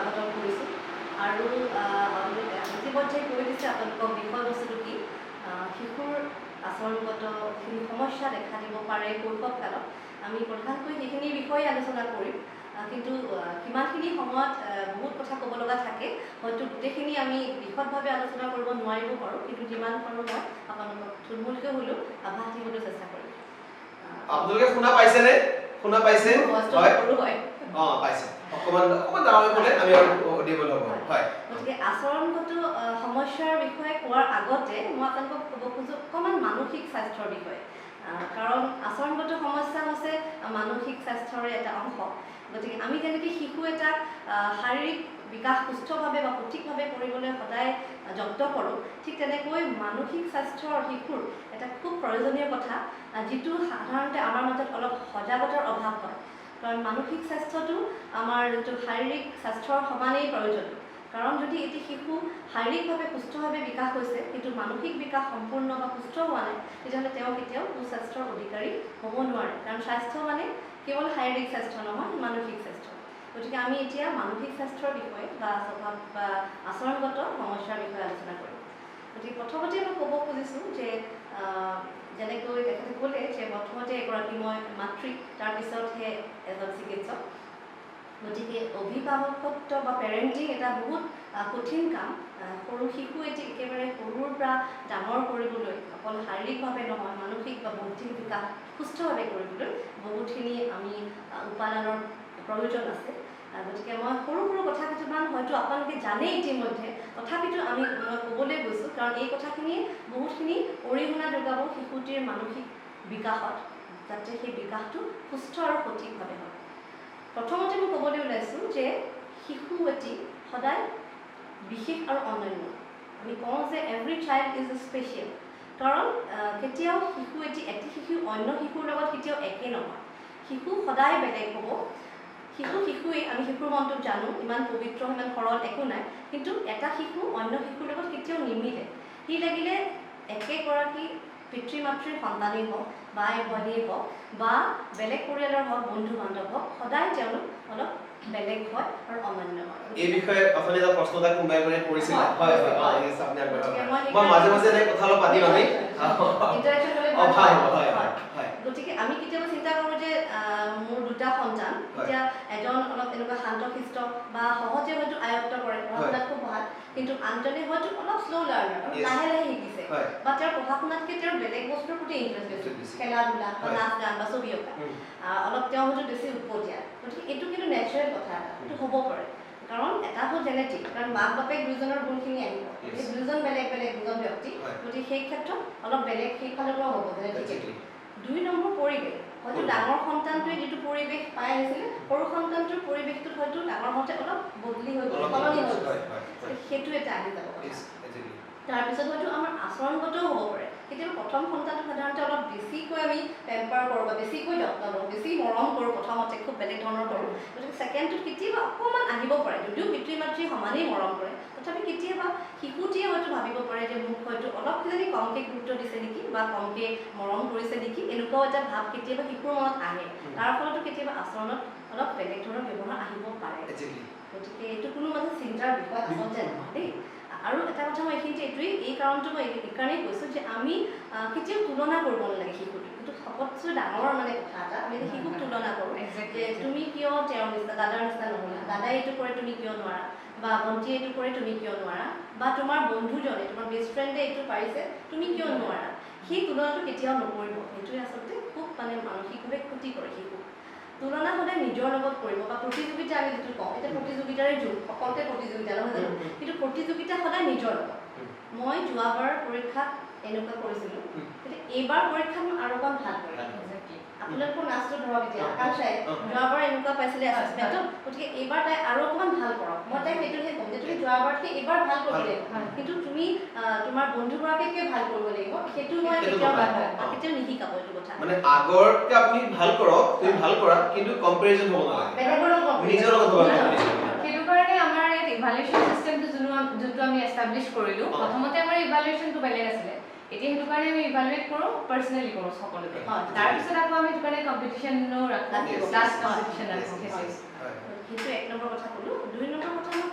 স্বাগতম কৰিছোঁ আৰু ইতিমধ্যে কৈ দিছে আপোনালোকক বিষয়বস্তুটো কি শিশুৰ আচৰণগত যিখিনি সমস্যা দেখা দিব পাৰে শৈশৱকালত আমি প্ৰধানকৈ সেইখিনি বিষয়ে আলোচনা কৰিম কিন্তু কিমানখিনি সময়ত বহুত কথা ক'ব লগা থাকে হয়তো গোটেইখিনি আমি বিশদভাৱে আলোচনা কৰিব নোৱাৰিব পাৰোঁ কিন্তু যিমান পাৰোঁ মই আপোনালোকক থুলমূলকৈ হ'লেও আভাস দিবলৈ চেষ্টা কৰিম আপোনালোকে শুনা পাইছেনে শুনা পাইছে হয় পাইছে অকমান ডাঙৰ ক'লে আমি আৰু অডিবল হ'ব হয় গতিকে আচৰণগত সমস্যাৰ বিষয়ে কোৱাৰ আগতে মই আপোনালোকক ক'ব খোজো অকণমান মানসিক স্বাস্থ্যৰ বিষয়ে কাৰণ আচৰণগত সমস্যা হৈছে মানসিক স্বাস্থ্যৰে এটা অংশ গতিকে আমি যেনেকৈ শিশু এটাক শাৰীৰিক বিকাশ সুস্থভাৱে বা সঠিকভাৱে কৰিবলৈ সদায় যত্ন কৰোঁ ঠিক তেনেকৈ মানসিক স্বাস্থ্যৰ শিশুৰ এটা খুব প্ৰয়োজনীয় কথা যিটো সাধাৰণতে আমাৰ মাজত অলপ সজাগতাৰ অভাৱ হয় কাৰণ মানসিক স্বাস্থ্যটো আমাৰ যিটো শাৰীৰিক স্বাস্থ্যৰ সমানেই প্ৰয়োজন কাৰণ যদি এটি শিশু শাৰীৰিকভাৱে সুস্থভাৱে বিকাশ হৈছে কিন্তু মানসিক বিকাশ সম্পূৰ্ণ বা সুস্থ হোৱা নাই তেতিয়াহ'লে তেওঁ কেতিয়াও সুস্বাস্থ্যৰ অধিকাৰী হ'ব নোৱাৰে কাৰণ স্বাস্থ্য মানে কেৱল শাৰীৰিক স্বাস্থ্য নহয় মানসিক স্বাস্থ্য গতিকে আমি এতিয়া মানসিক স্বাস্থ্যৰ বিষয়ে বা স্বভাৱ বা আচৰণগত সমস্যাৰ বিষয়ে আলোচনা কৰিম গতিকে প্ৰথমতে মই ক'ব খুজিছোঁ যে যেনেকৈ তেখেতে ক'লে যে প্ৰথমতে এগৰাকী মই মাতৃ তাৰপিছতহে এজন চিকিৎসক গতিকে অভিভাৱকত্ব বা পেৰেণ্টিং এটা বহুত কঠিন কাম সৰু শিশু এটি একেবাৰে সৰুৰ পৰা ডাঙৰ কৰিবলৈ অকল শাৰীৰিকভাৱে নহয় মানসিক বা বৌদ্ধিক বিকাশ সুস্থভাৱে কৰিবলৈ বহুতখিনি আমি উপাদানৰ প্ৰয়োজন আছে গতিকে মই সৰু সৰু কথা কিছুমান হয়তো আপোনালোকে জানেই ইতিমধ্যে তথাপিতো মই ক'বলৈ গৈছোঁ কাৰণ এই কথাখিনিয়ে বহুতখিনি অৰিহণা যোগাব শিশুটিৰ মানসিক বিকাশত যাতে সেই বিকাশটো সুস্থ আৰু সঠিকভাৱে হয় প্ৰথমতে মই ক'বলৈ ওলাইছোঁ যে শিশু এটি সদায় বিশেষ আৰু অনন্য আমি কওঁ যে এভৰি চাইল্ড ইজ স্পেচিয়েল কাৰণ কেতিয়াও শিশু এটি শিশু অন্য শিশুৰ লগত কেতিয়াও একে নহয় শিশু সদায় বেলেগ হ'ব শিশুৱেই আমি শিশুৰ মনটোক জানো ইমান পবিত্ৰ ইমান সৰল একো নাই কিন্তু এটা শিশু অন্য শিশুৰ লগত কেতিয়াও নিমিলে সি লাগিলে একেগৰাকী পিতৃ মাতৃৰ সন্তানেই হওক বাই ভনীয়েই হওক বা বেলেগ পৰিয়ালৰ হওক বন্ধু বান্ধৱ হওক সদায় তেওঁলোক অলপ বেলেগ হয় আৰু অনন্য হয় এই বিষয়ে আপুনি এটা প্ৰশ্ন এটা কোনোবাই মানে কৰিছিল হয় মই মাজে মাজে এই কথা অলপ পাতিম আমি ইন্টাৰেকচন হ'লে হয় গতিকে আমি কেতিয়াবা চিন্তা কৰোঁ যে মোৰ দুটা সন্তান এতিয়া এজন অলপ এনেকুৱা শান্তশিষ্ট বা সহজে হয়তো আয়ত্ত কৰে পঢ়া খুব ভাল কিন্তু আনজনে হয়তো অলপ শ্ল' লাৰ্ণাৰ লাহে লাহে শিকিছে বা তেওঁৰ পঢ়া শুনাতকৈ তেওঁৰ বেলেগ বস্তুৰ প্ৰতি ইণ্টাৰেষ্ট বেছি খেলা ধূলা বা নাচ গান বা ছবি অঁকা অলপ তেওঁ হয়তো বেছি উপতিয়া গতিকে এইটো কিন্তু নেচাৰেল কথা এটা এইটো হ'ব পাৰে কাৰণ এটা হ'ল জেনেটিক কাৰণ মাক বাপেক দুজনৰ গুণখিনি আহিব এই দুজন বেলেগ বেলেগ দুজন ব্যক্তি গতিকে সেই ক্ষেত্ৰত অলপ বেলেগ সেইফালৰ পৰা হ'ব জেনেটিক 2 নম্বৰ পৰিৱেশ হয়তো ডাঙৰ সন্তানটোৱে যিটো পৰিৱেশ পাই আহিছিলে সৰু সন্তানটোৰ পৰিৱেশটোত হয়তো ডাঙৰ হওঁতে অলপ বদলি হৈ গ'ল সলনি হৈ গ'ল সেইটো এটা আহি যাব তাৰপিছত হয়তো আমাৰ আচৰণগতও হ'ব পাৰে কেতিয়াবা প্ৰথম সন্তানটো সাধাৰণতে অলপ বেছিকৈ আমি পেম্পাৰ কৰোঁ বা বেছিকৈ যত্ন লওঁ বেছি মৰম কৰোঁ প্ৰথমতে খুব বেলেগ ধৰণৰ কৰোঁ গতিকে ছেকেণ্ডটোত কেতিয়াবা অকণমান আহিব পাৰে যদিও পিতৃ মাতৃ সমানেই মৰম কৰে তথাপি কেতিয়াবা শিশুটিয়ে হয়তো ভাবিব পাৰে যে মোক হয়তো অলপ কিজানি কমকৈ গুৰুত্ব দিছে নেকি বা কমকৈ মৰম কৰিছে নেকি এনেকুৱাও এটা ভাৱ কেতিয়াবা শিশুৰ মনত আহে তাৰ ফলতো কেতিয়াবা আচৰণত অলপ বেলেগ ধৰণৰ ব্যৱহাৰ আহিব পাৰে গতিকে এইটো কোনো মানে চিন্তাৰ বিষয় আচলতে নহয় দেই আৰু এটা কথা মই এইখিনিতে এই কাৰণটো মই এইকাৰণেই কৈছোঁ যে আমি কেতিয়াও তুলনা কৰিব নালাগে শিশুটোক কিন্তু সকলোতকৈ ডাঙৰ মানে কথা এটা আমি শিশুক তুলনা কৰোঁ যে তুমি কিয় তেওঁৰ নিচিনা দাদাৰ নিচিনা নহ'লা দাদাই এইটো কৰে তুমি কিয় নোৱাৰা বা ভণ্টিয়ে এইটো কৰে তুমি কিয় নোৱাৰা বা তোমাৰ বন্ধুজনে তোমাৰ বেষ্ট ফ্ৰেণ্ডে এইটো পাৰিছে তুমি কিয় নোৱাৰা সেই তুলনাটো কেতিয়াও নকৰিব সেইটোৱে আচলতে খুব মানে মানসিকভাৱে ক্ষতি কৰে শিশুক তুলনা সদায় নিজৰ লগত কৰিব বা প্ৰতিযোগিতা আমি যিটো কওঁ এতিয়া প্ৰতিযোগিতাৰে যুগ সকলোতে প্ৰতিযোগিতা নহয় জানো কিন্তু প্ৰতিযোগিতা সদায় নিজৰ লগত মই যোৱাবাৰ পৰীক্ষাত এনেকুৱা কৰিছিলোঁ কিন্তু এইবাৰ পৰীক্ষাত মই আৰু অকণ ভাল কৰিম আপোনালোকৰ নাচটো ধৰক এতিয়া আকাংক্ষাই যোৱাবাৰ এনেকুৱা পাইছিলে এছেছমেণ্টত গতিকে এইবাৰ তাই আৰু অকণমান ভাল কৰক মই তাইক সেইটোহে ক'ম যে তুমি যোৱাবাৰতকৈ এইবাৰ ভাল কৰিব লাগিব কিন্তু তুমি তোমাৰ বন্ধুগৰাকীতকৈ ভাল কৰিব লাগিব সেইটো মই কেতিয়াও নিশিকাব এইটো কথা মানে আগৰকে আপুনি ভাল কৰক তুমি ভাল কৰা কিন্তু কম্পেৰিজন হ'ব নালাগে নিজৰ লগত হ'ব নালাগে সেইটো কাৰণে আমাৰ এই ইভালুৱেশ্যন সিস্টেমটো যোনটো আমি এষ্টাব্লিছ কৰিলোঁ প্ৰথমতে আমাৰ ইভালুৱেশ্যনটো বেলেগ আছিলে এতিয়া সেইটো কাৰণে আমি ইভালুৱেট কৰোঁ পাৰ্চনেলি কৰোঁ সকলোকে তাৰপিছত আকৌ আমি সেইটো কাৰণে কম্পিটিশ্যনো ৰাখোঁ ক্লাছ কম্পিটিশ্যন ৰাখোঁ সেইটো 1 নম্বৰ কথা ক'লোঁ 2 নম্বৰ কথা মই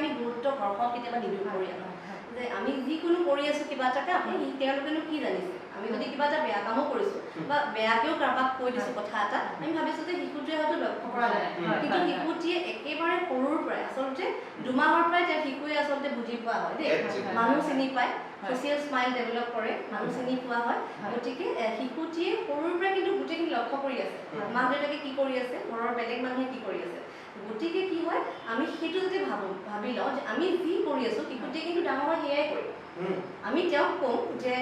আমি গুৰুত্ব ঘৰখন কেতিয়াবা নিদিওঁ পৰিয়ালৰ যে আমি যিকোনো কৰি আছো কিবা এটাকে তেওঁলোকেনো কি জানিছে আমি যদি কিবা এটা বেয়া কামো কৰিছো বা বেয়াকেও কাৰোবাক কৈ দিছো কথা এটা আমি ভাবিছো যে শিশুটোৱে হয়তো লক্ষ্য কৰা নাই কিন্তু শিশুটিয়ে একেবাৰে সৰুৰ পৰাই আচলতে 2 মাহৰ পৰাই তেওঁ শিশুৱে আচলতে বুজি পোৱা হয় দেই মানুহ চিনি পায় সোশ্যাল স্মাইল ডেভেলপ কৰে মানুহ চিনি পোৱা হয় গতিকে শিশুটিয়ে সৰুৰ পৰাই কিন্তু গোটেইখিনি লক্ষ্য কৰি আছে মাক দেউতাকে কি কৰি আছে ঘৰৰ বেলেগ মানুহে কি কৰি আছে গতিকে কি হয় আমি সেইটো যদি ভাবি লওঁ যে আমি যি কৰি আছো শিশুটিয়ে কিন্তু ডাঙৰ হৈ সেয়াই কৰিম আমি তেওঁক কওঁ যে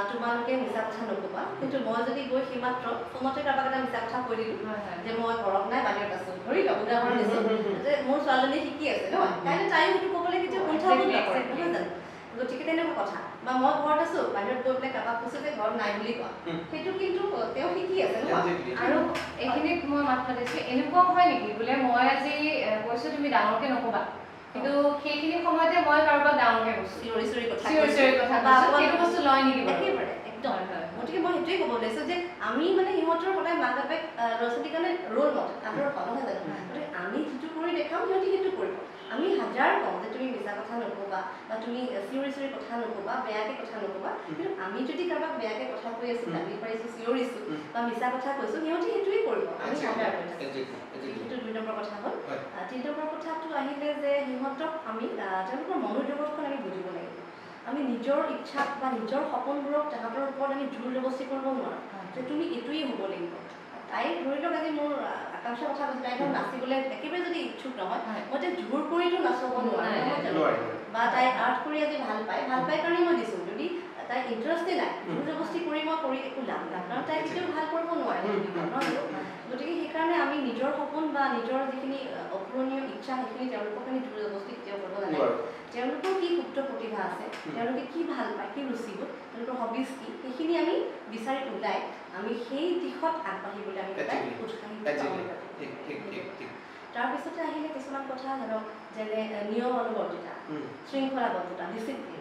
তোমালোকে মিছা কথা নকবা কিন্তু মই যদি গৈ সীমাত্ৰ ফোনতে কাৰোবাক এটা মিছা কথা কৈ দিলোঁ যে মই ঘৰত নাই বাহিৰত আছো ধৰি লওক উদাহৰণ দিছোঁ যে মোৰ ছোৱালীজনী শিকি আছে নহয় কাইলৈ তাইও সেইটো ক'বলৈ কেতিয়াও কুণ্ঠাবোধ নকৰে নহয় জানো গতিকে তেনেকুৱা কথা বা মই ঘৰত আছো বাহিৰত গৈ পেলাই কাৰোবাক কৈছো যে ঘৰত নাই বুলি কোৱা সেইটো কিন্তু তেওঁ শিকি আছে নহয় আৰু এইখিনিত মই মাত মাতিছো এনেকুৱা হয় নেকি বোলে মই আজি কৈছো তুমি ডাঙৰকে নকবা কিন্তু সেইখিনি সময়তে মই কাৰোবাক ডাঙৰকে কৈছো চিঞৰি কথা সেইটো বস্তু লয় নেকি একেবাৰে একদম গতিকে মই সেইটোৱে ক'ব ওলাইছো যে আমি মানে সিহঁতৰ সদায় মাক বাপেক ল'ৰা ছোৱালীৰ কাৰণে ৰোল মডেল আদৰ্শ নহয় জানো গতিকে আমি যিটো কৰি দেখাম সিহঁতি সেইটো কৰিব আমি হাজাৰ কওঁ যে তুমি মিছা কথা নকবা বা তুমি চিঞৰি কথা নকবা বেয়াকে কথা নকবা কিন্তু আমি যদি কাৰোবাক বেয়াকে কথা কৈ আছো গালি পাৰিছো চিঞৰিছো বা মিছা কথা কৈছো সিহঁতি সেইটোৱে কৰিব আমি হাজাৰ কৈ থাকো সেইটো 2 নম্বৰ কথা হ'ল 3 নম্বৰ কথাটো আহিলে যে সিহঁতক আমি তেওঁলোকৰ মনোজগতখন আমি বুজিব লাগিব আমি নিজৰ ইচ্ছা বা নিজৰ সপোনবোৰক তাহাঁতৰ ওপৰত আমি জোৰ জবস্তি কৰিব নোৱাৰোঁ যে তুমি এইটোৱেই হ'ব লাগিব তাই ধৰি লওক আজি মোৰ আকাংক্ষাৰ কথা কৈছে তাই ধৰক নাচিবলৈ একেবাৰে যদি ইচ্ছুক নহয় মই তাই জোৰ কৰিতো নাচাব নোৱাৰোঁ বা তাই আৰ্ট কৰি আজি ভাল পায় কাৰণে মই দিছোঁ যদি তাই ইণ্টাৰেষ্টে নাই জোৰ জবস্তি কৰি মই কৰি একো লাভ নাই কাৰণ তাই কেতিয়াও ভাল কৰিব নোৱাৰে গতিকে সেইকাৰণে আমি নিজৰ সপোন বা নিজৰ যিখিনি অপূৰণীয় ইচ্ছা সেইখিনি তেওঁলোকক আমি জোৰ জবস্তি কেতিয়াও কৰিব নালাগে তেওঁলোকৰ কি সুপ্ত প্ৰতিভা আছে তেওঁলোকে কি ভাল পায় কি ৰুচিবোধ তেওঁলোকৰ হবিজ কি সেইখিনি আমি বিচাৰি ওলাই আমি সেই দিশত আগবাঢ়িবলৈ আমি উৎসাহিত তাৰপিছতে আহিলে কিছুমান কথা ধৰক যেনে নিয়ম অনুবৰ্তিতা শৃংখলাবদ্ধতা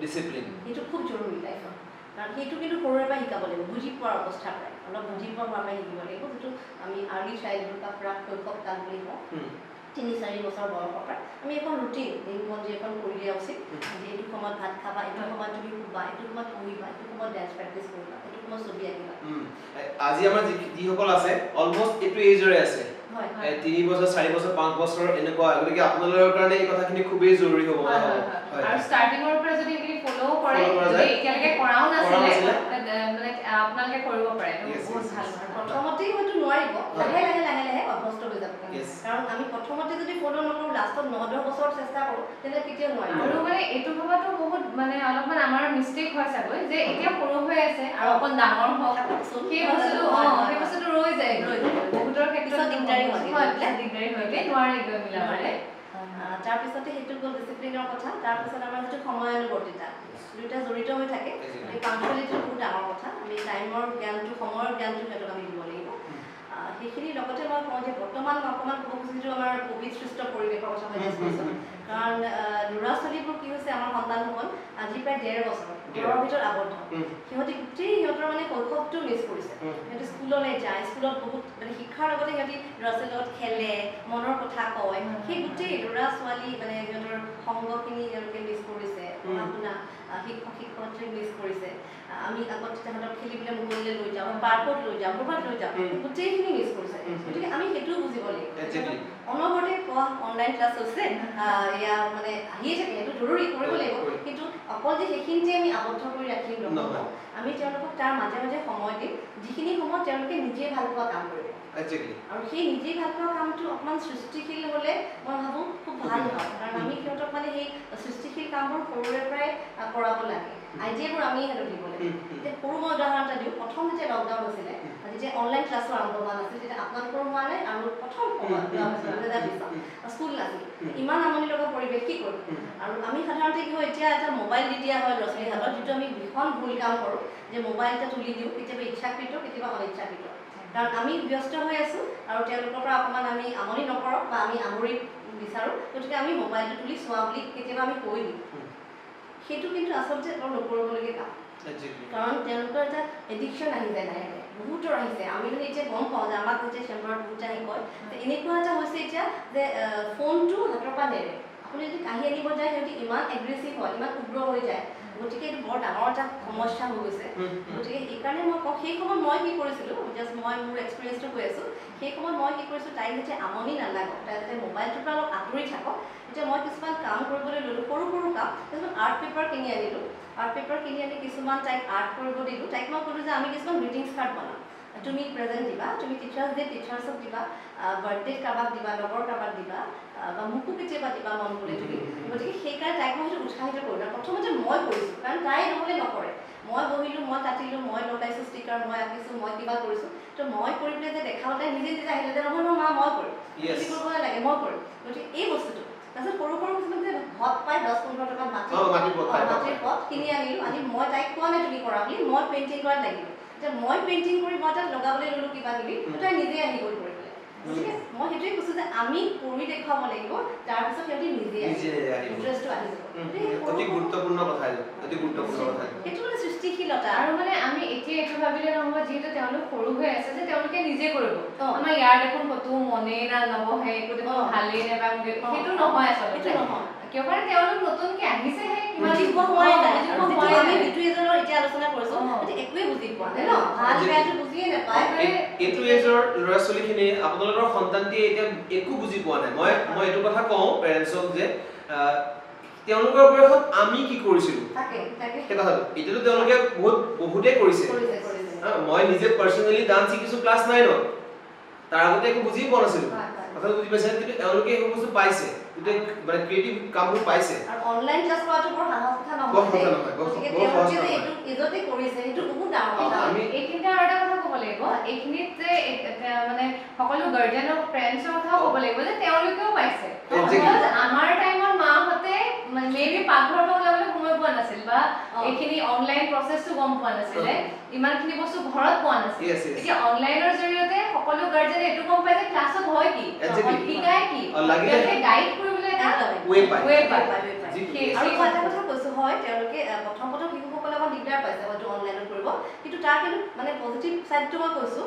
ডিচিপ্লিন সেইটো খুব জৰুৰী লাইফত কাৰণ সেইটো কিন্তু সৰুৰে পৰা শিকাব লাগিব বুজি পোৱাৰ অৱস্থাৰ পৰাই অলপ বুজি পোৱাৰ পৰা শিকিব লাগিব যিটো আমি আৰ্লি চাইল্ডহুড বা প্ৰাক শৈশৱ কাল বুলি কওঁ 3-4 বছৰ বয়সৰ পৰা আমি এখন ৰুটিন দিনপঞ্জী এখন কৰি দিয়া উচিত যে এইটো সময়ত ভাত খাবা এইটো সময়ত তুমি শুবা এইটো সময়ত পঢ়িবা এইটো সময়ত ডেন্স প্ৰেক্টিছ কৰিবা এইটো সময়ত ছবি আঁকিবা আজি আমাৰ যিসকল আছে অলমষ্ট এইটো এজৰে আছে 3 বছৰ 4 বছৰ 5 বছৰ এনেকুৱা গতিকে আপোনালোকৰ কাৰণে এই কথাখিনি খুবেই জৰুৰী হ'ব আৰু ষ্টাৰ্টিঙৰ পৰা যদি এইখিনি ফলো কৰে যদি এতিয়ালৈকে কৰাও নাছিলে মানে আপোনালোকে কৰিব পাৰে বহুত ভাল প্ৰথমতেই হয়তো নোৱাৰিব লাহে লাহে অভ্যস্ত হৈ যাব কাৰণ আমি প্ৰথমতে যদি ফলো নকৰোঁ লাষ্টত 9-10 বছৰ চেষ্টা কৰোঁ তেন্তে কেতিয়াও নোৱাৰিম আৰু মানে এইটো ভবাটো বহুত মানে অলপমান আমাৰ মিষ্টেক হয় চাগৈ যে এতিয়া সৰু হৈ আছে আৰু অকণ ডাঙৰ হওক সেই বস্তুটো ৰৈ যায় বহুতৰ ক্ষেত্ৰত দিগদাৰী হয় নোৱাৰি গৈ মিলাবলৈ তাৰপিছতে সেইটো গ'ল ডিচিপ্লিনৰ কথা তাৰপিছত আমাৰ যিটো সময়ানুবৰ্তিতা দুয়োটা জড়িত হৈ থাকে পাংচুৱেলিটিটো বহুত ডাঙৰ কথা আমি টাইমৰ জ্ঞানটো সময়ৰ জ্ঞানটো সিহঁতক আমি দিব লাগিব সেইখিনিৰ লগতে মই কওঁ যে বৰ্তমান অকণমান ক'ব খুজিছোঁ আমাৰ ক'ভিড সৃষ্ট পৰিৱেশৰ কথা মই কৈছোঁ কাৰণ ল'ৰা ছোৱালীবোৰ কি হৈছে আমাৰ সন্তানসকল আজি প্ৰায় 1.5 বছৰ ঘৰৰ ভিতৰত আবদ্ধ সিহঁতি গোটেই সিহঁতৰ মানে শৈশৱটো মিছ কৰিছে সিহঁতি স্কুললৈ যায় স্কুলত বহুত মানে শিক্ষাৰ লগতে সিহঁতি ল'ৰা ছোৱালীৰ লগত খেলে মনৰ কথা কয় সেই গোটেই ল'ৰা ছোৱালী মানে সিহঁতৰ সংগখিনি তেওঁলোকে মিছ কৰিছে পঢ়া শুনা শিক্ষক শিক্ষয়িত্ৰীক মিছ কৰিছে আমি আগত তাহাঁতক খেলিবলৈ মুকলিলৈ লৈ যাওঁ পাৰ্কত লৈ যাওঁ ক'ৰবাত লৈ যাওঁ গোটেইখিনি মিছ কৰিছে গতিকে আমি সেইটোও বুজিব লাগিব অনবৰতে কোৱা অনলাইন ক্লাছ হৈছে এয়া মানে আহিয়ে থাকে সেইটো জৰুৰী কৰিব লাগিব কিন্তু অকল যে সেইখিনিতে আমি আবদ্ধ কৰি ৰাখিম নহয় আমি তেওঁলোকক তাৰ মাজে মাজে সময় দিম যিখিনি সময়ত তেওঁলোকে নিজে ভাল পোৱা কাম কৰিব আৰু সেই নিজে ভাল পোৱা কামটো অকণমান সৃষ্টিশীল হ'লে মই ভাবোঁ খুব ভাল হয় কাৰণ আমি সিহঁতক মানে সেই সৃষ্টিশীল কামবোৰ সৰুৰে পৰাই কৰাব লাগে আইডিয়াবোৰ আমি সিহঁতক দিব লাগে এতিয়া সৰু মই উদাহৰণ এটা দিওঁ প্ৰথম যেতিয়া লকডাউন হৈছিলে যেতিয়া অনলাইন ক্লাছৰ আৰম্ভ হোৱা নাছিল তেতিয়া আপোনালোকৰ হোৱা নাই আৰু প্ৰথম স্কুল নাছিল ইমান আমনি লগা পৰিৱেশ কি কৰোঁ আৰু আমি সাধাৰণতে কি হয় এতিয়া এটা মোবাইল দি দিয়া হয় ল'ৰা ছোৱালীৰ হাতত যিটো আমি ভীষণ ভুল কাম কৰোঁ যে মোবাইল এটা তুলি দিওঁ কেতিয়াবা ইচ্ছাকৃত কেতিয়াবা অনিচ্ছাকৃত কাৰণ আমি ব্যস্ত হৈ আছোঁ আৰু তেওঁলোকৰ পৰা অকণমান আমি আমনি নকৰক বা আমি আমৰি বিচাৰোঁ গতিকে আমি মোবাইলটো তুলি চোৱা বুলি কেতিয়াবা আমি কৈ দিওঁ সেইটো কিন্তু আচলতে বৰ নকৰিবলগীয়া কাম কাৰণ তেওঁলোকৰ এটা এডিকশ্যন আহি যায় লাহে লাহে বহুতৰ আহিছে আমি মানে এতিয়া গম পাওঁ যে আমাক যেতিয়া চেম্বাৰত বহুত আহি কয় এনেকুৱা এটা হৈছে এতিয়া যে ফোনটো হাতৰ পৰা নেৰে আপুনি যদি কাঢ়ি আনিব যায় সিহঁতি ইমান এগ্ৰেছিভ হয়, ইমান উগ্ৰ হৈ যায়, গতিকে এইটো বৰ ডাঙৰ এটা সমস্যা হৈ গৈছে। গতিকে সেইকাৰণে মই কওঁ, সেই সময়ত মই কি কৰিছিলোঁ, জাষ্ট মই মোৰ এক্সপিৰিয়েঞ্চটো কৈ আছোঁ, সেই সময়ত মই কি কৰিছোঁ, তাইক যাতে আমনি নালাগক, তাই যাতে মোবাইলটোৰ পৰা অলপ আঁতৰি থাকক, তেতিয়া মই কিছুমান কাম কৰিবলৈ ল'লোঁ, সৰু সৰু কাম, কিছুমান আৰ্ট পেপাৰ কিনি আনিলোঁ, আৰ্ট পেপাৰ কিনি আনি কিছুমান তাইক আৰ্ট কৰিব দিলোঁ। তাইক মই ক'লোঁ যে আমি কিছুমান গ্ৰিটিংছ কাৰ্ড বনাম, তুমি প্ৰেজেণ্ট দিবা, তুমি টিচাৰ্ছ ডে টিচাৰ্ছক দিবা, বাৰ্থডেত কাৰোবাক দিবা, লগৰ কাৰোবাক দিবা, বা মোকো কেতিয়াবা দিবা মন গ'লে তুমি। গতিকে সেইকাৰণে তাইক মই সেইটো উৎসাহিত কৰিলোঁ। প্ৰথমতে মই কৰিছোঁ, কাৰণ তাই নহ'লে নকৰে। মই বহিলোঁ, মই কাটিলোঁ, মই লগাইছোঁ ষ্টিকাৰ, মই আঁকিছোঁ, মই কিবা কৰিছোঁ। তো মই কৰি পেলাই যে দেখাওঁ, তাই নিজে নিজে আহিলে যে নহয় নহয় মা মই কৰিম, তুমি কৰিব নালাগে মই কৰিম। গতিকে এই বস্তুটো তাৰপিছত সৰু সৰু কিছুমান যে ঘৰত পাই 10-15 টকা মাটিৰ পথ কিনি আনিলোঁ, আনি মই তাইক কোৱা নাই তুমি কৰা বুলি, মই পেইণ্টিং কৰাত লাগিলোঁ। যে মই পেইণ্টিং কৰি মই তাত লগাবলৈ ল'লোঁ কিবা কিবি, তাই নিজে আহি গ'ল কৰি পেলাই। গতিকে মই সেইটোৱে কৈছোঁ যে আমি কৰি দেখুৱাব লাগিব, তাৰপিছত সিহঁতি নিজে ইণ্টাৰেষ্টটো আহি যাব। অতি গুৰুত্বপূৰ্ণ কথা, অতি গুৰুত্বপূৰ্ণ কথা। সেইটো মানে সৃষ্টিশীলতা। আৰু মানে আমি এতিয়া এইটো ভাবিলে নহ'ব, যিহেতু তেওঁলোক সৰু হৈ আছে যে তেওঁলোকে নিজে কৰিব। আমাৰ ইয়াৰ দেখোন ক'তো মনেই নবহে, একো দেখোন ভালেই নাপায়, সেইটো নহয় আচলতে। সেইটো নহয় কিয় কাৰণে তেওঁলোক নতুনকে আহিছেহে, বুজি পোৱা হোৱাই নাই। আমি যিটো এজনৰ এতিয়া আলোচনা কৰিছোঁ, একোৱে বুজি পোৱা নাই ন, ভাল বেয়াটো বুজিয়ে নাপায়। এইটো এজৰ ল'ৰা ছোৱালীখিনি, আপোনালোকৰ সন্তানটিয়ে এতিয়া একো বুজি পোৱা নাই। মই এইটো কথা কওঁ পেৰেণ্টছক যে তেওঁলোকৰ বয়সত আমি কি কৰিছিলোঁ সেই কথাটো, এতিয়াতো তেওঁলোকে বহুতেই কৰিছে। মই নিজে পাৰ্চনেলি ডান্স শিকিছোঁ ক্লাছ 9ত, তাৰ আগতে একো বুজি পোৱা নাছিলোঁ। কথাটো বুজি পাইছে, কিন্তু তেওঁলোকে এইবোৰ বস্তু পাইছে, গোটেই মানে ক্ৰিয়েটিভ কামবোৰ পাইছে। আৰু অনলাইন ক্লাছ কৰাটো বৰ সাহস কথা নহয়। গতিকে তেওঁলোকে যে এইটো ইজতে কৰিছে, সেইটো বহুত ডাঙৰ কথা। এইখিনিতে আৰু এটা কথা ক'ব লাগিব, এইখিনিত যে মানে সকলো গাৰ্জেনক পেৰেণ্টছৰ কথাও ক'ব লাগিব যে তেওঁলোকেও পাইছে। আমাৰ টাইমত মাহঁতে মেবি পাকঘৰৰ পৰা ওলাবলৈ সময় পোৱা নাছিল, বা এইখিনি অনলাইন প্ৰচেছটো গম পোৱা নাছিলে, ইমানখিনি বস্তু ঘৰত পোৱা নাছিল। এতিয়া অনলাইনৰ জৰিয়তে সকলো গাৰ্জেনে এইটো গম পায় যে ক্লাছত হয় কি, শিকায় কি, তেওঁলোকে গাইড কৰিবলৈ এটা ৱে পায়। আৰু মই এটা কথা কৈছোঁ, হয় তেওঁলোকে প্ৰথম শিশুসকলে অকণ দিগদাৰ পাইছে হয়তো অনলাইনত কৰিব, কিন্তু তাৰ কিন্তু মানে পজিটিভ চাইডটো মই কৈছোঁ।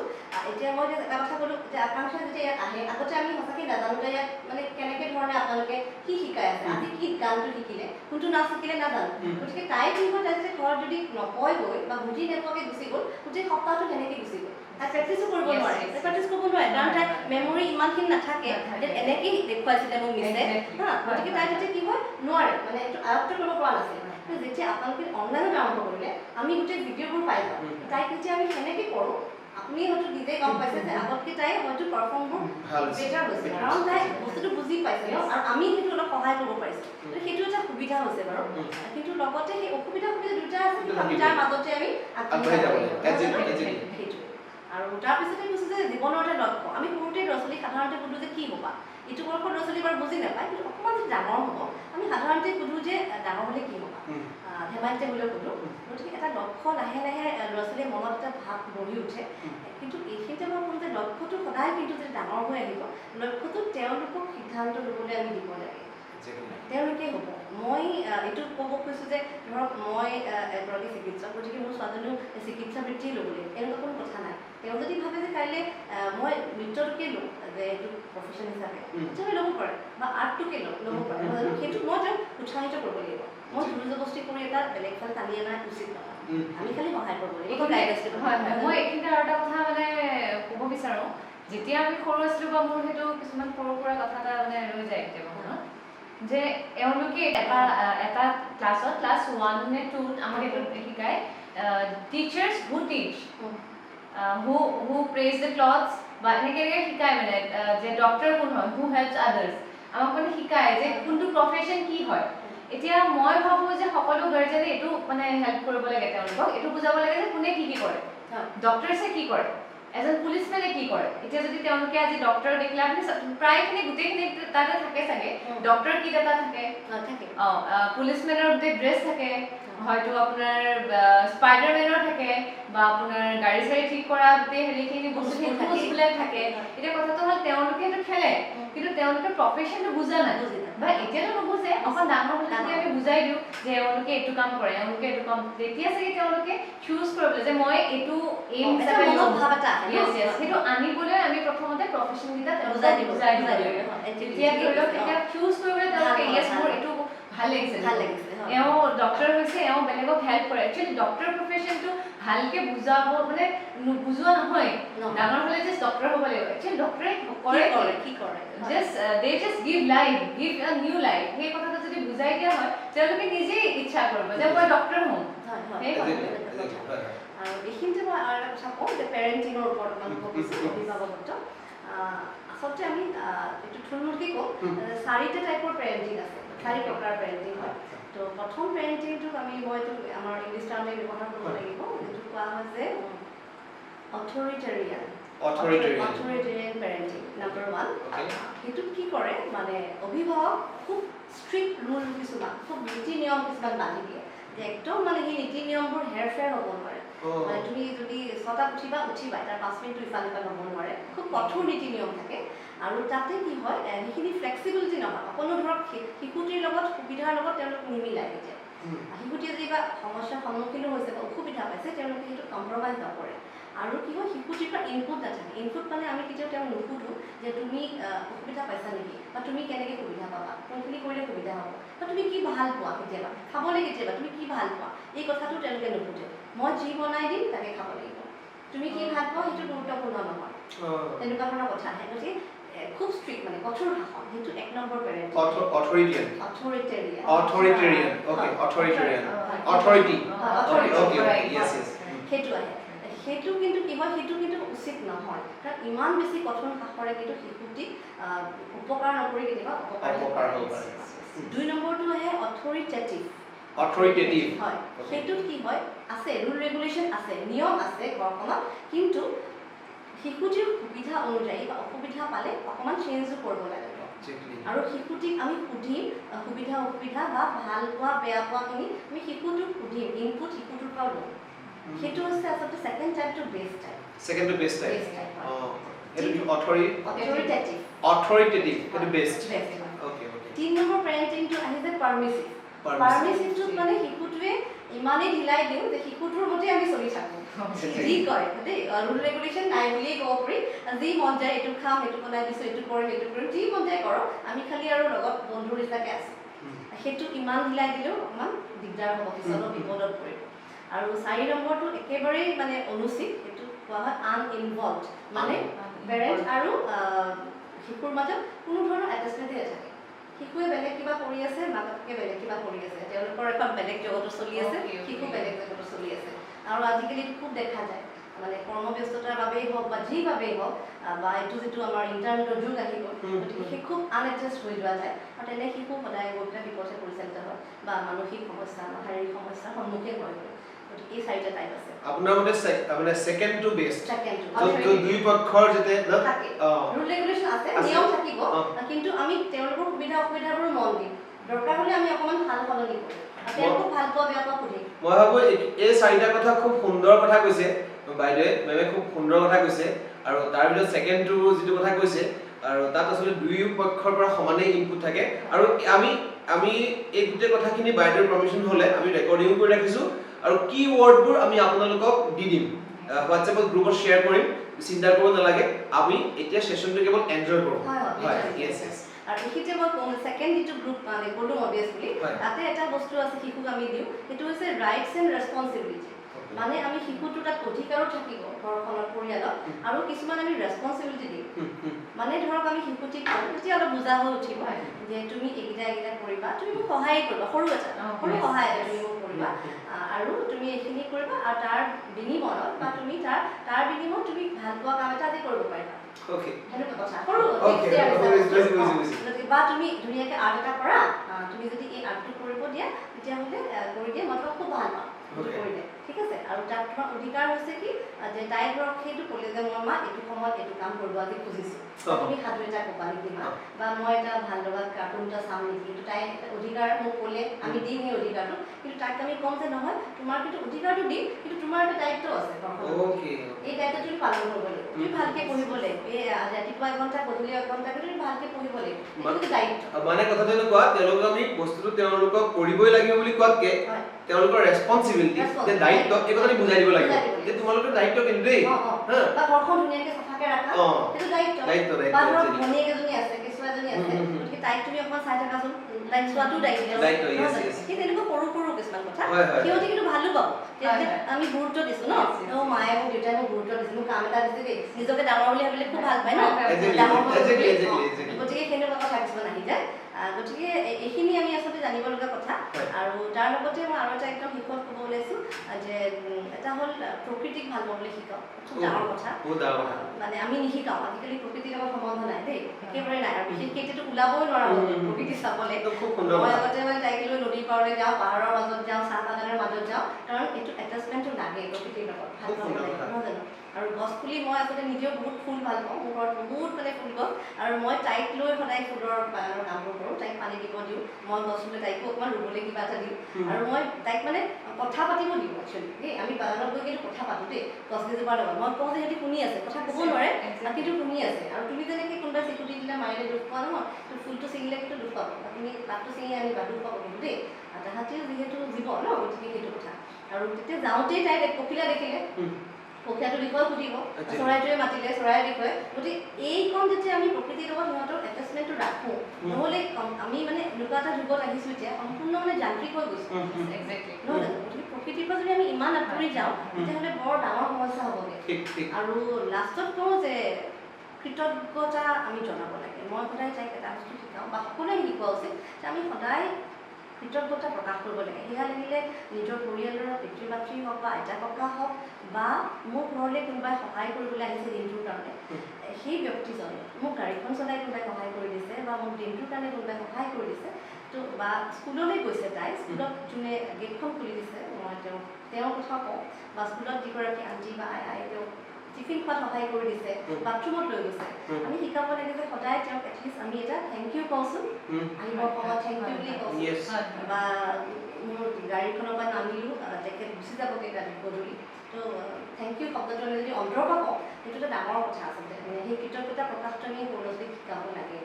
এতিয়া মই এটা কথা ক'লোঁ যে আকাংক্ষা যেতিয়া ইয়াত আহে, আগতে আমি সঁচাকৈ নাজানো যে ইয়াত মানে কেনেকৈ ধৰণে আপোনালোকে কি শিকাই আছে, আজি কি গানটো শিকিলে, কোনটো নাচ শিকিলে নাজানো। গতিকে তাই কি হয়, তাই যেতিয়া ঘৰত যদি নকয়গৈ বা বুজি নোপোৱাকৈ গুচি গ'ল, গোটেই সপ্তাহটো সেনেকৈ গুচি গ'ল। তাই প্ৰেক্টিছো কৰিব নোৱাৰে, কাৰণ তাই মেমৰি ইমানখিনি নাথাকে যে এনেকেই দেখুৱাইছিলে মোক মিছে হা। গতিকে তাই তেতিয়া কি হয় নোৱাৰে, মানে এইটো আয়ত্ত কৰিব পৰা নাছিল। যেতিয়া আপোনালোকে অনলাইনত আৰম্ভ কৰিলে, আমি গোটেই ভিডিঅ'বোৰ পাই যাওঁ। তাইক যেতিয়া আমি সেনেকৈ কৰোঁ, আপুনি হয়তো নিজেই গম পাইছে যে আগতকৈ তাই হয়তো পাৰফৰ্মবোৰ বেটাৰ হৈছে, কাৰণ তাই বস্তুটো বুজি পাইছে ন, আৰু আমি সেইটো অলপ সহায় কৰিব পাৰিছোঁ। সেইটো এটা সুবিধা হৈছে বাৰু, কিন্তু লগতে সেই অসুবিধা দুটা আছে, কিন্তু আমি তাৰ মাজতে আমি আগবাঢ়ি যাব লাগিব। আৰু তাৰপিছতে কৈছোঁ যে জীৱনৰ এটা লক্ষ্য। আমি সৰুতে ল'ৰা ছোৱালীক সাধাৰণতে সোধোঁ যে কি হ'বা, এইটো বয়সৰ ল'ৰা ছোৱালী বাৰু বুজি নাপায়, কিন্তু অকণমান যদি ডাঙৰ হ'ব আমি সাধাৰণতে সোধোঁ যে ডাঙৰ হ'লে কি হ'বা, ধেমালিতে হ'লেও সোধোঁ। গতিকে এটা লক্ষ্য লাহে লাহে ল'ৰা ছোৱালীৰ মনত এটা ভাৱ গঢ়ি উঠে। কিন্তু এইখিনিতে মই ক'ম যে লক্ষ্যটো সদায় কিন্তু যদি ডাঙৰ হৈ আহিব, লক্ষ্যটো তেওঁলোকক সিদ্ধান্ত ল'বলৈ আমি দিব লাগে, তেওঁলোকে হ'ব। মই এইটো ক'ব খুজিছোঁ যে ধৰক মই এগৰাকী চিকিৎসক, গতিকে মোৰ ছোৱালীজনীও চিকিৎসা বৃত্তিয়ে ল'ব লাগিব, এনেকুৱা কোনো কথা নাই। তেওঁ যদি ভাবে যে কাইলৈ মই নৃত্যটোকে লওঁ যে এইটো প্ৰফেশ্যন হিচাপে, তেতিয়াহ'লে ল'ব পাৰে, বা আৰ্টটোকে ল'ব পাৰে, সেইটো মই তেওঁক উৎসাহিত কৰিব লাগিব। মই জোৰ জবস্তি কৰি এটা বেলেগ ফালে টানি অনা উচিত নহয়, আমি খালি সহায় কৰিব লাগিব। মই এইখিনিতে আৰু এটা কথা মানে ক'ব বিচাৰোঁ, যেতিয়া আমি সৰু আছিলোঁ, বা মোৰ সেইটো কিছুমান সৰু সুৰা কথা এটা মানে ৰৈ যায় কেতিয়াবা মনত, যে এওঁলোকে এটা ক্লাছত ক্লাছ 1 নে 2 আমাক এইটো শিকায়, টিচাৰ্ছ হু টিচ, হু প্ৰেজ দ্য ক্লথছ, বা এনেকৈ শিকায় মানে যে ডক্টৰ কোন হয়, হু হেল্পছ আদাৰ্ছ, আমাক মানে শিকায় যে কোনটো প্ৰফেশ্যন কি হয়। এতিয়া মই ভাবোঁ যে সকলো গাৰ্জেনে এইটো মানে হেল্প কৰিব লাগে, তেওঁলোকক এইটো বুজাব লাগে যে কোনে কি কৰে, ডক্টৰছে কি কৰে, এজন পুলিচমেনে কি কৰে। এতিয়া যদি তেওঁলোকে আজি ডক্টৰ দেখিলে, আপুনি প্ৰায়খিনি গোটেইখিনি তাতে থাকে চাগে, ডক্টৰ কি এটা থাকে, পুলিচমেনৰ গোটেই ড্ৰেছ থাকে, হয়তো আপোনাৰ স্পাইডাৰমেনৰ থাকে, বা আপোনাৰ গাড়ী চাড়ী ঠিক কৰা গোটেই হেৰিখিনি বস্তুবিলাক থাকে। এতিয়া কথাটো হ'ল তেওঁলোকে সেইটো খেলে, কিন্তু তেওঁলোকে প্ৰফেশ্যনটো বুজা নাই, বা এতিয়াতো নুবুজে, অকণ ডাঙৰ হ'লে যদি আমি বুজাই দিওঁ যে এওঁলোকে এইটো কাম কৰে, এওঁলোকে এইটো কাম, তেতিয়া চাগে তেওঁলোকে চুজ কৰিবলৈ যে মই এইটো এইম হিচাপে সেইটো আনিবলৈ আমি প্ৰথমতে প্ৰফেশ্যনকেইটা বুজাই দিব লাগে। তেতিয়া ধৰি লওক তেতিয়া চুজ কৰিবলৈ তেওঁলোকে ইয়েছ মোৰ এইটো ভাল লাগিছে এওঁ ডক্টৰ হৈছে এওঁ বেলেগক হেল্প কৰে একচুৱেলি ডক্টৰ প্ৰফেশ্যনটো ভালকে বুজাব মানে বুজোৱা নহয় ডাঙৰ হ'লে জাষ্ট ডক্টৰ হ'ব লাগিব একচুৱেলি ডক্টৰে কি কৰে just they just give life give a new life সেই কথাটো যদি বুজাই দিয়া হয় তেওঁলোকে নিজেই ইচ্ছা কৰিব যে মই ডক্টৰ হ'ম সেই কথাটো আৰু এইখিনিতে মই আৰু এটা কথা কওঁ যে পেৰেণ্টিঙৰ ওপৰত মানুহক অভিভাৱকত্ব আচলতে আমি এইটো থুলমূলকৈ কওঁ 4টা টাইপৰ পেৰেণ্টিং আছে 4 প্ৰকাৰৰ পেৰেণ্টিং হয় তো প্ৰথম পেৰেণ্টিংটোক মইতো আমাৰ ইংলিছ টাৰ্মে ব্যৱহাৰ কৰিব লাগিব যিটো কোৱা হয় যে অথৰিটেৰিয়ান পেৰেণ্টিং নাম্বাৰ 1 সেইটোত কি কৰে মানে অভিভাৱক খুব ষ্ট্ৰিক্ট ৰুল কিছুমান খুব নীতি নিয়ম কিছুমান বান্ধি দিয়ে যে একদম মানে সেই নীতি নিয়মবোৰ হেৰফেৰ হ'ব নোৱাৰে মানে তুমি যদি 6টাত উঠিবা তাৰ 5 মিনিট ইফাল সিফাল হ'ব নোৱাৰে খুব কঠোৰ নীতি নিয়ম থাকে আৰু তাতে কি হয় সেইখিনি ফ্লেক্সিবিলিটি নহয় অকলো ধৰক শিশুটিৰ লগত সুবিধাৰ লগত তেওঁলোক নিমিলাই এতিয়া শিশুটিয়ে যদি বা সমস্যাৰ সন্মুখীন হৈছে বা অসুবিধা পাইছে তেওঁলোকে সেইটো কম্প্ৰমাইজ নকৰে আৰু কি হয় শিশুটিৰ পৰা ইনপুট নাথাকে ইনপুট মানে আমি কেতিয়াও তেওঁ নুসুধোঁ যে তুমি অসুবিধা পাইছা নেকি বা তুমি কেনেকৈ সুবিধা পাবা কোনখিনি কৰিলে সুবিধা হ'ব বা তুমি কি ভাল পোৱা কেতিয়াবা খাবলৈ কেতিয়াবা তুমি কি ভাল পোৱা এই কথাটো তেওঁলোকে নুসুধে মই যি বনাই দিম তাকে খাব লাগিব তুমি কি ভাল পোৱা সেইটো গুৰুত্বপূৰ্ণ নহয় তেনেকুৱা ধৰণৰ কথা আহে গতিকে খুব ষ্ট্ৰিক্ট মানে কঠোৰ শাসন সেইটো 1 নম্বৰ পেৰেণ্ট অথৰিটেৰিয়ান সেইটো আহে সেইটো কিন্তু কি হয় সেইটো কিন্তু উচিত নহয় কাৰণ ইমান বেছি কঠোৰ শাসনে কিন্তু শিশুটিক উপকাৰ নকৰি কেতিয়াবা অপকাৰ হ'ব পাৰে 2 নম্বৰটো আহে অথৰিটেটিভ হয় সেইটোত কি হয় আছে ৰুল ৰেগুলেশ্যন আছে নিয়ম আছে ঘৰখনত কিন্তু শিশুটিৰ সুবিধা অনুযায়ী বা অসুবিধা পালে অকণমান চেঞ্জো কৰিব লাগে আৰু শিশুটিক আমি সুধিম সুবিধা অসুবিধা বা ভাল পোৱা বেয়া পোৱাখিনি আমি শিশুটোক সুধিম ইনপুট শিশুটোৰ পৰা ল'ম সেইটো হৈছে আচলতে ছেকেণ্ড টাইপটো বেষ্ট টাইপ অথৰিটেটিভ সেইটো বেষ্ট 3 নম্বৰ পেৰেণ্টিংটো আহিছে পাৰমিছিভটোত মানে শিশুটোৱে ইমানেই ঢিলাই দিওঁ যে শিশুটোৰ মতে আমি চলি থাকোঁ যি কয় দেই ৰুল ৰেগুলেশ্যন নাই বুলিয়েই ক'ব পাৰি যি মন যায় এইটো খাম এইটো বনাই দিছোঁ এইটো কৰিম যি মন যায় কৰক আমি খালি আৰু লগত বন্ধুৰ হিচাপে আছোঁ সেইটো ইমান ঢিলাই দিলেও অকণমান দিগদাৰ হ'ব পিছলৈ বিপদত পৰিব আৰু 4 নম্বৰটো একেবাৰেই মানে অনুচিত সেইটো কোৱা হয় আনইনভলভড মানে পেৰেণ্ট আৰু শিশুৰ মাজত কোনো ধৰণৰ এটেচমেণ্টেই নাথাকে শিশুৱে বেলেগ কিবা কৰি আছে মাকে বেলেগ কিবা কৰি আছে তেওঁলোকৰ এখন বেলেগ জগতো চলি আছে শিশু বেলেগ জগতো চলি আছে আৰু আজিকালি খুব দেখা যায় মানে কৰ্মব্যস্ততাৰ বাবেই হওক বা যি বাবেই হওক বা এইটো যিটো আমাৰ ইণ্টাৰনেটৰ যুগ আহিব গতিকে সি খুব আনএডজাষ্ট হৈ যোৱা যায় আৰু তেনে শিশু সদায় গৈ পেলাই বিপথে পৰিচালিত হয় বা মানসিক সমস্যা বা শাৰীৰিক সমস্যাৰ সন্মুখীন হয় গতিকে এই 4টা টাইপ আছে আপোনাৰ মতে মানে সেকেন্ড টু বেষ্ট তো দুই পক্ষৰ যেতে ৰুল ৰেগুলেশ্যন আছে নিয়ম থাকিব কিন্তু আমি তেওঁলোকৰ সুবিধা অসুবিধাবোৰ মন দিম দৰকাৰ হ'লে আমি অকণমান ভাল সলনি কৰিম তেওঁলোকক ভাল পোৱা বেয়া পোৱা সুধিম মই ভাবো এই 4টা কথা খুব সুন্দৰ কথা কৈছে বাইদেৱে মেমে খুব সুন্দৰ কথা কৈছে আৰু তাৰ ভিতৰত সেকেন্ড টু যিটো কথা কৈছে আৰু তাত আসলে দুই পক্ষৰ পৰা সমানে ইনপুট থাকে আৰু আমি এই গোটেই কথাখিনি বাইদেউৰ পাৰমিশন হ'লে আমি ৰেকৰ্ডিং কৰি ৰাখিছো আৰু কি ওয়াৰ্ডবোৰ আমি আপোনালোকক দি দিম হোৱাটছএপত গ্ৰুপত শ্বেয়াৰ কৰিম চিন্তা কৰিব নালাগে আমি এতিয়া সেশনটো কেৱল এনজয় কৰোঁ হয় ইয়েস আৰু এইখিতে মই কোন সেকেন্ড যিটো গ্ৰুপ মানে কোডো অবভিয়াসলি তাতে এটা বস্তু আছে শিশুক আমি দিওঁ সেইটো হৈছে ৰাইটস এণ্ড ৰেসপন্সিবিলিটি মানে আমি শিশুটোৰ তাত অধিকাৰো থাকিব ঘৰখনৰ পৰিয়ালত আৰু কিছুমান আমি ৰেসপন্সিবিলিটি দিম মানে ধৰক আমি শিশুটিক যেতিয়া অলপ বুজা হৈ উঠিব যে তুমি এইকেইটা কৰিবা তুমি মোক সহায় কৰিবা সৰু সহায় তুমি মোক কৰিবা আৰু তুমি এইখিনি কৰিবা আৰু তাৰ বিনিময়ত বা তুমি তাৰ বিনিময়ত তুমি ভাল পোৱা কাম এটা আজি কৰিব পাৰিবা ওকে হেনেকুৱা কথা সৰু বা তুমি ধুনীয়াকৈ আৰ্ট এটা কৰা তুমি যদি এই আৰ্টটো কৰিব দিয়া তেতিয়াহ'লে কৰি দিয়া মই তোমাক খুব ভাল পাওঁ কৰি দিয়া ঠিক আছে আৰু তাত তোমাৰ অধিকাৰ হৈছে কি যে তাই ধৰক সেইটো ক'লে যে মই মা এইটো সময়ত এইটো কাম কৰিব আজি খুজিছোঁ তুমি সাধু এটা ক'বা নেকি মা বা মই এটা ভাল লগা কাৰ্টুন এটা চাম নেকি কিন্তু তাই অধিকাৰ মোক ক'লে আমি দিম সেই অধিকাৰটো কিন্তু তাক আমি কম যে নহয় তোমাৰ কিন্তু অধিকাৰটো দিম কিন্তু তোমাৰ এটা দায়িত্ব আছে এই দায়িত্ব তুমি পালন কৰিব লাগিব তুমি ভালকৈ পঢ়িব লাগিব এই ৰাতিপুৱা 1 ঘণ্টা গধূলি 1 ঘণ্টা তুমি ভালকৈ পঢ়িব লাগিব এইটো দায়িত্ব মানে কথাটো এনেকুৱা তেওঁলোকক আমি বস্তুটো তেওঁলোকক কৰিবই লাগিব বুলি কোৱাতকে তেওঁলোকৰ ৰেসপন্সিবিলিটি যে দায়িত্ব এই কথাটো বুজাই দিব লাগিব যে তোমালোকৰ দায়িত্ব কিন্তু দেই বা ঘৰখন ধুনীয়াকৈ চাফাকৈ ৰাখা সেইটো দায়িত্ব বা ধৰক ভনীয়েক এজনী আছে কেঁচুৱা এজনী আছে গতিকে তাইক তুমি অকণমান চাই থাকাচোন তাইক চোৱাটো দায়িত্ব সেই তেনেকুৱা সৰু সৰু কিছুমান কথা সিহঁতে কিন্তু ভালো পাব আমি গুৰুত্ব দিছো ন মায়ে মোক দেউতাই মোক গুৰুত্ব দিছে মোক কাম এটা দিছে দেই নিজকে ডাঙৰ বুলি ভাবিলে খুব ভাল পায় ন গতিকে সেনেকুৱা কথা কিছুমান আহি যায় গতিকে এইখিনি আমি আচলতে জানিব লগা কথা আৰু তাৰ লগতে মই আৰু এটা একদম শেষত ক'ব ওলাইছোঁ যে এটা হ'ল প্ৰকৃতিক ভাল পাবলৈ শিকাওঁ খুব ডাঙৰ কথা মানে আমি নিশিকাওঁ আজিকালি প্ৰকৃতিৰ লগত সম্বন্ধ নাই দেই একেবাৰে নাই আৰু বিশেষকৈ এতিয়াতো ওলাবই নোৱাৰা প্ৰকৃতি চাবলৈ মই আগতে মানে তাইক লৈ নদীৰ পাৰলৈ যাওঁ পাহাৰৰ মাজত যাওঁ চাহ বাগানৰ মাজত যাওঁ কাৰণ এইটো এটাচমেণ্টটো লাগে প্ৰকৃতিৰ লগত ভাল পাব লাগে নহয় জানো আৰু গছ পুলি মই আচলতে নিজেও বহুত ফুল ভাল পাওঁ মোৰ ঘৰত বহুত মানে ফুল গছ আৰু মই তাইক লৈ সদায় ফুলৰ বাগানৰ কামবোৰ কৰোঁ তাইক পানী দিব দিওঁ মই গছ ৰুলে তাইকো অকণমান ৰুবলৈ কিবা এটা দিওঁ আৰু মই তাইক মানে কথা পাতিব দিওঁ একচুৱেলি দেই আমি বাগানত গৈ কিন্তু কথা পাতোঁ দেই গছ কেইজোপাৰ লগত মই কওঁ যে সিহঁতি শুনি আছে কথা ক'ব নোৱাৰে কিন্তু শুনি আছে আৰু তুমি যেনেকৈ কোনোবাই চিকুটি দিলে মাৰিলে দুখ পোৱা নহয় তো ফুলটো ছিঙিলে কিন্তু দুখ পাব তুমি পাতটো ছিঙি আনিবা দুখ পাব কিন্তু দেই তাহাঁতিও যিহেতু জীৱ ন গতিকে সেইটো কথা আৰু তেতিয়া যাওঁতেই তাই পখিলা দেখিলে পখিলাটোৰ বিষয়ে সুধিব চৰাইটোৱে মাতিলে চৰাইৰ বিষয়ে গতিকে এইকণ যেতিয়া আমি প্ৰকৃতিৰ লগত সিহঁতৰ এটাচমেণ্টটো ৰাখোঁ নহ'লে আমি মানে এনেকুৱা এটা যুগত আহিছোঁ এতিয়া সম্পূৰ্ণ মানে যান্ত্ৰিক হৈ গৈছোঁ নহয় জানো গতিকে প্ৰকৃতিৰ পৰা যদি আমি ইমান আঁতৰি যাওঁ তেতিয়াহ'লে বৰ ডাঙৰ সমস্যা হ'বগৈ আৰু লাষ্টত কওঁ যে কৃতজ্ঞতা আমি জনাব লাগে মই সদায় তাইক এটা বস্তু শিকাওঁ বা সকলোৱে শিকোৱা উচিত যে আমি সদায় কৃতজ্ঞতা প্ৰকাশ কৰিব লাগে সেয়া লাগিলে নিজৰ পৰিয়ালৰ পিতৃ মাতৃ হওক বা আইতা ককা হওক বা মোৰ ঘৰলৈ কোনোবাই সহায় কৰিবলৈ আহিছে দিনটোৰ কাৰণে সেই ব্যক্তিজনে মোক গাড়ীখন চলাই কোনোবাই সহায় কৰি দিছে বা মোক দিনটোৰ কাৰণে কোনোবাই সহায় কৰি দিছে তো বা স্কুললৈ গৈছে তাই স্কুলত যোনে গেটখন খুলি দিছে মই তেওঁৰ কথা কওঁ বা স্কুলত যিগৰাকী আণ্টি বা আই তেওঁ টিফিন খোৱাত সহায় কৰি দিছে বাথৰুমত লৈ গৈছে আমি শিকাব লাগে যে সদায় তেওঁক এটলিষ্ট আমি এটা থেংক ইউ কওঁচোন আহিবৰ সময়ত থেংক ইউ বুলি কওঁচোন বা মোৰ গাড়ীখনৰ পৰা নামিলোঁ তেখেত গুচি যাবগৈ গধূলি তো থেংক ইউ শব্দটো আমি যদি অন্তৰৰ পৰা কওঁ সেইটো এটা ডাঙৰ কথা আচলতে মানে সেই কৃতজ্ঞতা প্ৰকাশটো আমি সৰু ল'ৰা ছোৱালীক শিকাব লাগে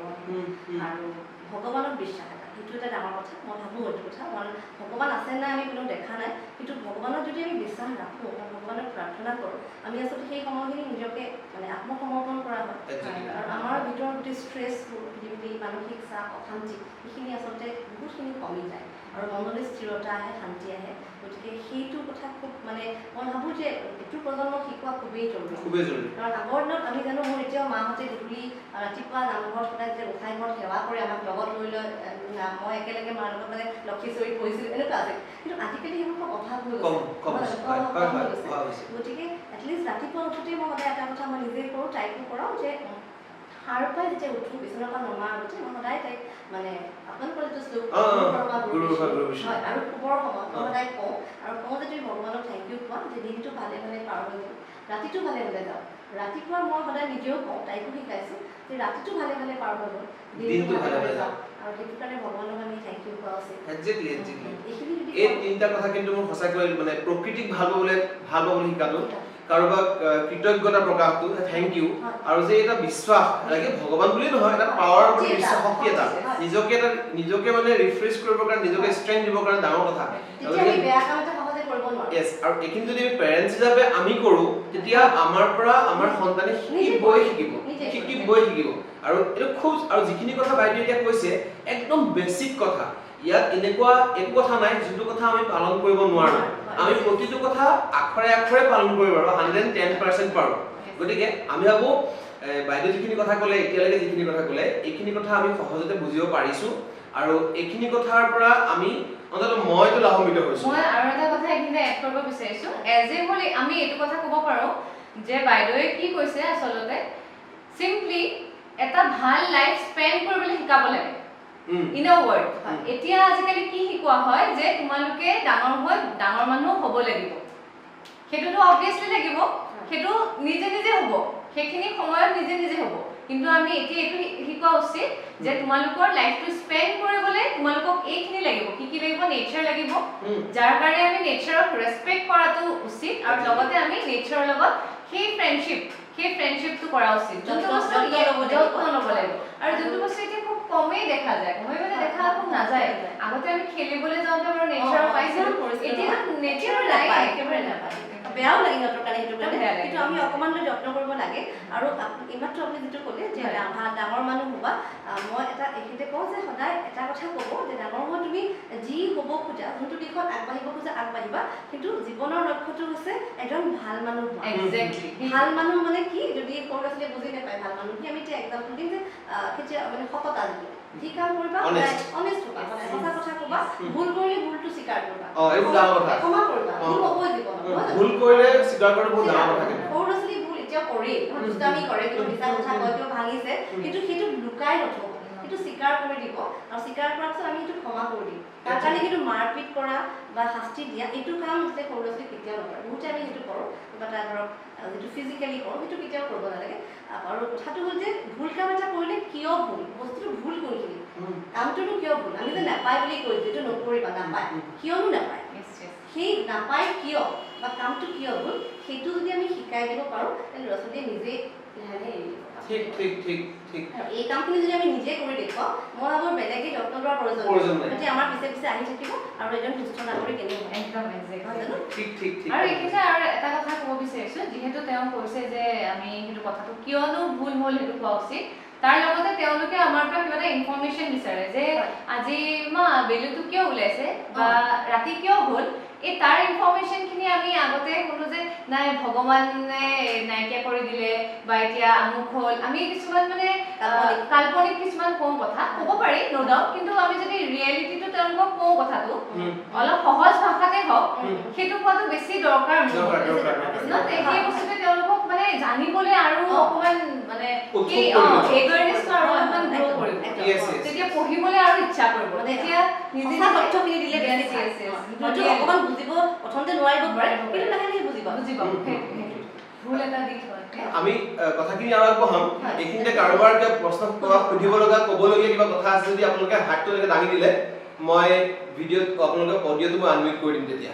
আৰু ভগৱানত বিশ্বাস এটা সেইটো এটা ডাঙৰ কথা মই ভাবোঁ এইটো কথা কাৰণ ভগৱান আছে নাই আমি কোনো দেখা নাই কিন্তু ভগৱানত যদি আমি বিশ্বাস ৰাখোঁ বা ভগৱানক প্ৰাৰ্থনা কৰোঁ আমি আচলতে সেই সময়খিনি নিজকে মানে আত্মসমৰ্পণ কৰা হয় আৰু আমাৰ ভিতৰত গোটেই ষ্ট্ৰেছবোৰ মানসিক চাপ অশান্তি সেইখিনি আচলতে বহুতখিনি কমি যায় আৰু মনলৈ স্থিৰতা আহে শান্তি আহে গতিকে সেইটো কথা খুব মানে মই ভাবোঁ যে এইটো প্ৰজন্মক শিকোৱা খুবেই জৰুৰী কাৰণ আগৰ দিনত আমি জানো মোৰ এতিয়াও মাহঁতে গধূলি ৰাতিপুৱা নামঘৰত সদায় যে গোসাঁই ঘৰত সেৱা কৰি আমাক লগত লৈ লৈ মই একেলগে মাৰ লগত মানে লক্ষীশ্বৰী পঢ়িছিলোঁ এনেকুৱা আছিল কিন্তু আজিকালি সেইবোৰ খুব অভাৱ হৈ গৈছে গতিকে এটলিষ্ট ৰাতিপুৱা উঠোঁতেই মই সদায় এটা কথা মই নিজে কৰোঁ তাইকো কৰাওঁ যে সাৰ পাই যেতিয়া উঠোঁ বিচনাৰ পৰা নমাৰ আগতে মই সদায় তাইক মানে আপোনালোকৰ যিটো হয় আৰু শুবৰ সময়ত মই সদায় কওঁ আৰু কওঁ যে তুমি ভগৱানক থেংক ইউ কোৱা যে দিনটো ভালে ভালে পাৰ হৈ গ'ল ৰাতিটো ভালে ভালে যাওঁ ৰাতিপুৱা মই সদায় নিজেও কওঁ তাইকো শিকাইছোঁ যে ৰাতিটো ভালে ভালে পাৰ হৈ গ'ল দিনটো ভালে ভালে যাওঁ আৰু সেইটো কাৰণে ভগৱানক আমি থেংক ইউ কোৱা উচিত এই তিনিটা কথা কিন্তু মোৰ সঁচাকৈ মানে প্ৰকৃতিক ভাল পাবলৈ শিকাটো কাৰোবাক কৃতজ্ঞতা প্ৰকাশটো থেংক ইউ আৰু যে এটা বিশ্বাস লাগে ভগৱান বুলিয়ে নহয় এটা পাৱাৰ বিশ্বাস শক্তি এটা নিজকে মানে ৰিফ্ৰেছ কৰিবৰ কাৰণে নিজকে ষ্ট্ৰেংথ দিবৰ কাৰণে ডাঙৰ কথা Yes, আৰু এইখিনি যদি পেৰেণ্টছ হিচাপে আমি কৰোঁ তেতিয়া আমাৰ পৰা আমাৰ সন্তানে শিকিবই শিকিব আৰু এইটো খুব আৰু যিখিনি কথা বাইদেউ এতিয়া কৈছে একদম বেছিক কথা ইয়াত এনেকুৱা একো কথা নাই যিটো কথা আমি পালন কৰিব নোৱাৰোঁ আমি প্ৰতিটো কথা আখৰে আখৰে পালন কৰিব পাৰোঁ 110% পাৰোঁ গতিকে আমি ভাবোঁ বাইদেউ যিখিনি কথা ক'লে এতিয়ালৈকে যিখিনি কথা ক'লে এইখিনি কথা আমি সহজতে বুজিব পাৰিছোঁ আৰু এইখিনি কথাৰ পৰা আমি অন্ততঃ মইতো লাভান্বিত হৈছোঁ মই আৰু এটা কথা এইখিনিতে এড কৰিব বিচাৰিছোঁ এজ এ হোল আমি এইটো কথা ক'ব পাৰোঁ যে বাইদেৱে কি কৈছে আচলতে চিম্পলি এটা ভাল লাইফ স্পেণ্ড কৰিবলৈ শিকাব লাগে ইন আ ৱৰ্ড এতিয়া আজিকালি কি শিকোৱা হয় যে তোমালোকে ডাঙৰ হৈ ডাঙৰ মানুহ হ'ব লাগিব সেইটোতো অবভিয়াছলি লাগিব সেইটো নিজে নিজে হ'ব সেইখিনি সময়ত নিজে নিজে হ'ব কিন্তু আমি এতিয়া এইটো শিকোৱা উচিত যে তোমালোকৰ লাইফটো স্পেণ্ড কৰিবলৈ তোমালোকক এইখিনি লাগিব কি লাগিব নেচাৰ লাগিব যাৰ কাৰণে আমি নেচাৰক ৰেছপেক্ট কৰাটো উচিত আৰু লগতে আমি নেচাৰৰ লগত সেই ফ্ৰেণ্ডশ্বিপটো কৰা উচিত যোনটো বস্তু যত্ন ল'ব লাগিব আৰু যোনটো বস্তু এতিয়া খুব কমেই দেখা যায় মই মানে দেখা খুব নাযায় আগতে আমি খেলিবলৈ যাওঁতে বাৰু নেচাৰ পাইছিলো এতিয়া নেচাৰ নাই একেবাৰে নাপায় বেয়াও লাগে সিহঁতৰ কাৰণে সেইটো কাৰণে কিন্তু আমি অকণমানলৈ যত্ন কৰিব লাগে আৰু এইমাত্ৰ আপুনি যিটো ক'লে যে ডাঙৰ মানুহ হ'বা মই এটা এইখিনিতে কওঁ যে সদায় এটা কথা ক'ব যে ডাঙৰ হৈ তুমি যি হ'ব খোজা যোনটো দিশত আগবাঢ়িব খোজা আগবাঢ়িবা কিন্তু জীৱনৰ লক্ষ্যটো হৈছে এজন ভাল মানুহ হোৱা ভাল মানুহ মানে কি যদি সৰু ল'ৰা ছোৱালীয়ে বুজি নাপায় ভাল মানুহ কি আমি এতিয়া এক্সাম্পল দিম যে কেতিয়া মানে সততা যদি যি কাম কৰিবা অনেষ্ট হ'বা সঁচা কথা ক'বা ভুল কৰিলে ভুলটো স্বীকাৰ কৰিবা ক্ষমা কৰিবা ভুল হ'বই জীৱনত ভুল কৰিলে স্বীকাৰ কৰাটো বহুত ডাঙৰ কথা সৰু ল'ৰা ছোৱালী ভুল এতিয়া কৰেই দুষ্টামি কৰে কিন্তু মিছা কথা কয় কিয় ভাঙিছে কিন্তু সেইটো লুকাই নথব সেইটো স্বীকাৰ কৰি দিব আৰু স্বীকাৰ কৰাৰ পিছত আমি সেইটো ক্ষমা কৰি দিম তাৰ কাৰণে কিন্তু মাৰপিট কৰা বা শাস্তি দিয়া এইটো কাম যে সৰু ল'ৰা ছোৱালী কেতিয়াও নকৰে বহুতে আমি সেইটো কৰোঁ কিবা এটা ধৰক যিটো ফিজিকেলি কৰোঁ সেইটো কেতিয়াও কৰিব নালাগে আৰু কথাটো হ'ল যে ভুল কাম এটা কৰিলে কিয় ভুল বস্তুটো ভুল কৰিছিলি কামটোতো কিয় ভুল আমি যে নাপায় বুলি কৈছোঁ এইটো নকৰিবা নাপায় কিয়নো নাপায় সেই নাপায় কিয় বা কামটো কিয় ভুল সেইটো যদি আমি শিকাই দিব পাৰোঁ তেন্তে ল'ৰা ছোৱালীয়ে নিজেই লাহে লাহে এৰি দিব ঠিক ঠিক ঠিক ঠিক এই কামখিনি যদি আমি নিজে কৰি দেখুৱাওঁ মই ভাবোঁ বেলেগে যত্ন লোৱাৰ প্ৰয়োজন নাই যদি আমাৰ পিছে পিছে আহি থাকিব আৰু এজন সুস্থ নাগৰিক এনেও একদম জানো ঠিক ঠিক ঠিক আৰু এইখিনিতে আৰু এটা কথা ক'ব বিচাৰিছোঁ যিহেতু তেওঁ কৈছে যে আমি সেইটো কথাটো কিয়নো ভুল হ'ল সেইটো কোৱা উচিত তাৰ লগতে তেওঁলোকে আমাৰ পৰা কিবা এটা ইনফৰমেশ্যন বিচাৰে যে আজি বেলিটো কিয় ওলাইছে বা ৰাতি কিয় হ'ল এই তাৰ ইনফৰমেশ্যনখিনি আমি আগতে শুনো যে নাই ভগৱানে নাইকিয়া কৰি দিলে বা এতিয়া আমুক হ'ল আমি কিছুমান মানে কাল্পনিক কিছুমান কওঁ কথা ক'ব পাৰি ন ডাউট কিন্তু আমি যদি ৰিয়েলিটিটো তেওঁলোকক কওঁ কথাটো অলপ সহজ ভাষাতে হওক সেইটো কোৱাটো বেছি দৰকাৰ সেই বস্তুটোৱে তেওঁলোকক মানে জানিবলৈ আৰু অকণমান মানে এৱেৰনেছটো আৰু অকণমান গ্ৰ' কৰিব তেতিয়া পঢ়িবলৈ আৰু ইচ্ছা কৰিব তেতিয়া নিজে তথ্যখিনি দিলে অকণমান বুজিব প্ৰথমতে নোৱাৰিব পাৰে কিন্তু লাহে লাহে বুজিব ভুল এটা দি থয় আমি কথাখিনি আৰু আগবঢ়াম এইখিনিতে কাৰোবাৰ কিবা প্ৰশ্ন সুধিব লগা ক'বলগীয়া কিবা কথা আছে যদি আপোনালোকে হাতটো এনেকৈ দাঙি দিলে মই ভিডিঅ'ত আপোনালোকৰ অডিঅ'টো মই আনমিউট কৰি দিম তেতিয়া